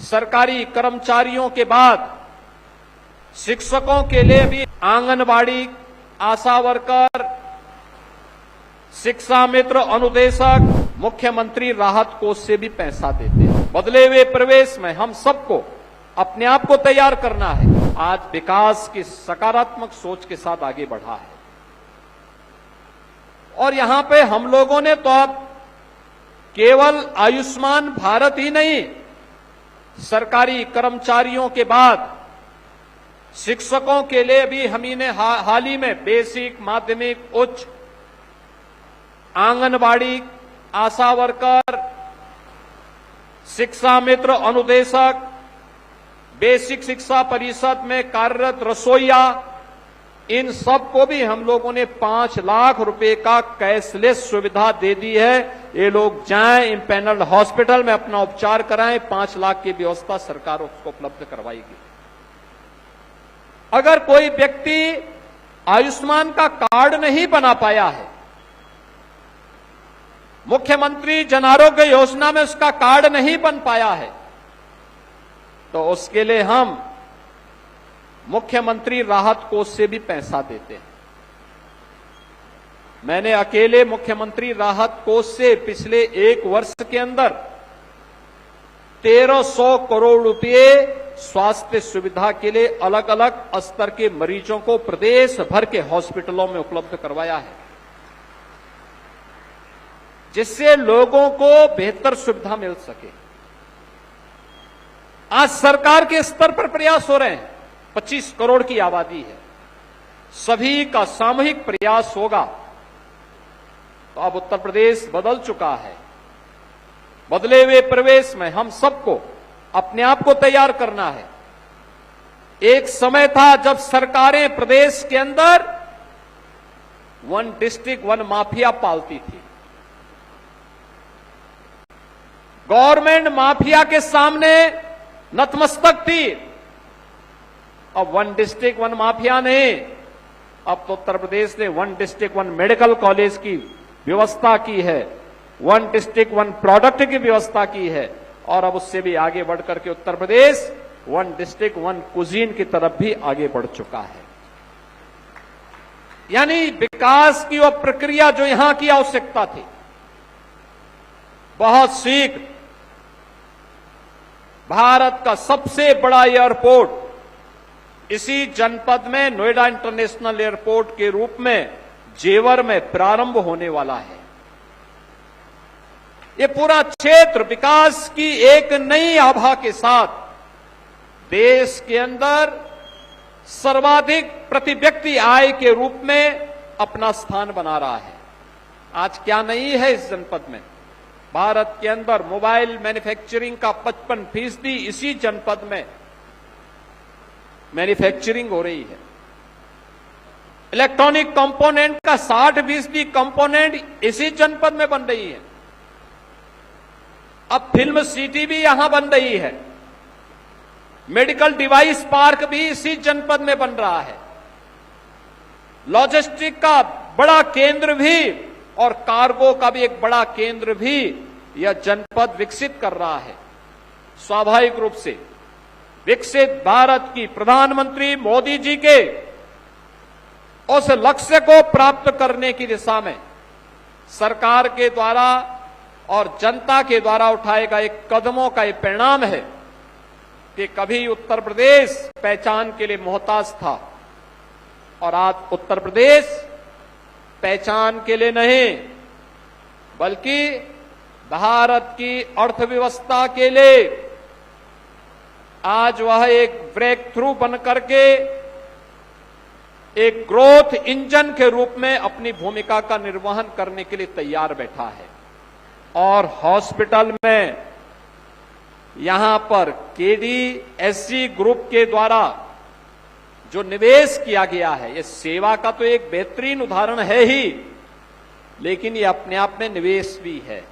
सरकारी कर्मचारियों के बाद शिक्षकों के लिए भी आंगनबाड़ी, आशा वर्कर, शिक्षा मित्र, अनुदेशक मुख्यमंत्री राहत कोष से भी पैसा देते हैं। बदले हुए प्रवेश में हम सबको अपने आप को तैयार करना है। आज विकास की सकारात्मक सोच के साथ आगे बढ़ा है और यहां पे हम लोगों ने तो अब केवल आयुष्मान भारत ही नहीं, सरकारी कर्मचारियों के बाद शिक्षकों के लिए भी हम ने हाल ही में बेसिक, माध्यमिक, उच्च, आंगनबाड़ी, आशा वर्कर, शिक्षा मित्र, अनुदेशक, बेसिक शिक्षा परिषद में कार्यरत रसोईया, इन सबको भी हम लोगों ने 5 लाख रुपए का कैशलेस सुविधा दे दी है। ये लोग जाएं इम्पैनल्ड हॉस्पिटल में अपना उपचार कराएं, 5 लाख की व्यवस्था सरकार उसको उपलब्ध करवाएगी। अगर कोई व्यक्ति आयुष्मान का कार्ड नहीं बना पाया है, मुख्यमंत्री जन आरोग्य योजना में उसका कार्ड नहीं बन पाया है, तो उसके लिए हम मुख्यमंत्री राहत कोष से भी पैसा देते हैं। मैंने अकेले मुख्यमंत्री राहत कोष से पिछले 1 वर्ष के अंदर 1300 करोड़ रुपए स्वास्थ्य सुविधा के लिए अलग अलग स्तर के मरीजों को प्रदेश भर के हॉस्पिटलों में उपलब्ध करवाया है, जिससे लोगों को बेहतर सुविधा मिल सके। आज सरकार के स्तर पर प्रयास हो रहे हैं। 25 करोड़ की आबादी है, सभी का सामूहिक प्रयास होगा तो अब उत्तर प्रदेश बदल चुका है। बदले हुए प्रवेश में हम सबको अपने आप को तैयार करना है। एक समय था जब सरकारें प्रदेश के अंदर 1 डिस्ट्रिक्ट 1 माफिया पालती थी। गवर्नमेंट माफिया के सामने नतमस्तक थी। अब 1 डिस्ट्रिक्ट 1 माफिया नहीं, अब तो उत्तर प्रदेश ने 1 डिस्ट्रिक्ट 1 मेडिकल कॉलेज की व्यवस्था की है, 1 डिस्ट्रिक्ट 1 प्रोडक्ट की व्यवस्था की है और अब उससे भी आगे बढ़कर के उत्तर प्रदेश 1 डिस्ट्रिक्ट 1 कुजीन की तरफ भी आगे बढ़ चुका है। यानी विकास की वो प्रक्रिया जो यहां की आवश्यकता थी, बहुत शीघ्र भारत का सबसे बड़ा एयरपोर्ट इसी जनपद में नोएडा इंटरनेशनल एयरपोर्ट के रूप में जेवर में प्रारंभ होने वाला है। ये पूरा क्षेत्र विकास की एक नई आभा के साथ देश के अंदर सर्वाधिक प्रति व्यक्ति आय के रूप में अपना स्थान बना रहा है। आज क्या नहीं है इस जनपद में? भारत के अंदर मोबाइल मैन्युफैक्चरिंग का 55% इसी जनपद में मैन्युफैक्चरिंग हो रही है। इलेक्ट्रॉनिक कंपोनेंट का 60% कंपोनेंट इसी जनपद में बन रही है। अब फिल्म सिटी भी यहां बन रही है। मेडिकल डिवाइस पार्क भी इसी जनपद में बन रहा है। लॉजिस्टिक का बड़ा केंद्र भी और कार्गो का भी एक बड़ा केंद्र भी यह जनपद विकसित कर रहा है। स्वाभाविक रूप से विकसित भारत की प्रधानमंत्री मोदी जी के उस लक्ष्य को प्राप्त करने की दिशा में सरकार के द्वारा और जनता के द्वारा उठाए गए कदमों का ये परिणाम है कि कभी उत्तर प्रदेश पहचान के लिए मोहताज था और आज उत्तर प्रदेश पहचान के लिए नहीं बल्कि भारत की अर्थव्यवस्था के लिए आज वह एक ब्रेक थ्रू बन करके एक ग्रोथ इंजन के रूप में अपनी भूमिका का निर्वहन करने के लिए तैयार बैठा है। और हॉस्पिटल में यहां पर केडीएससी ग्रुप के द्वारा जो निवेश किया गया है, ये सेवा का तो एक बेहतरीन उदाहरण है ही, लेकिन ये अपने आप में निवेश भी है।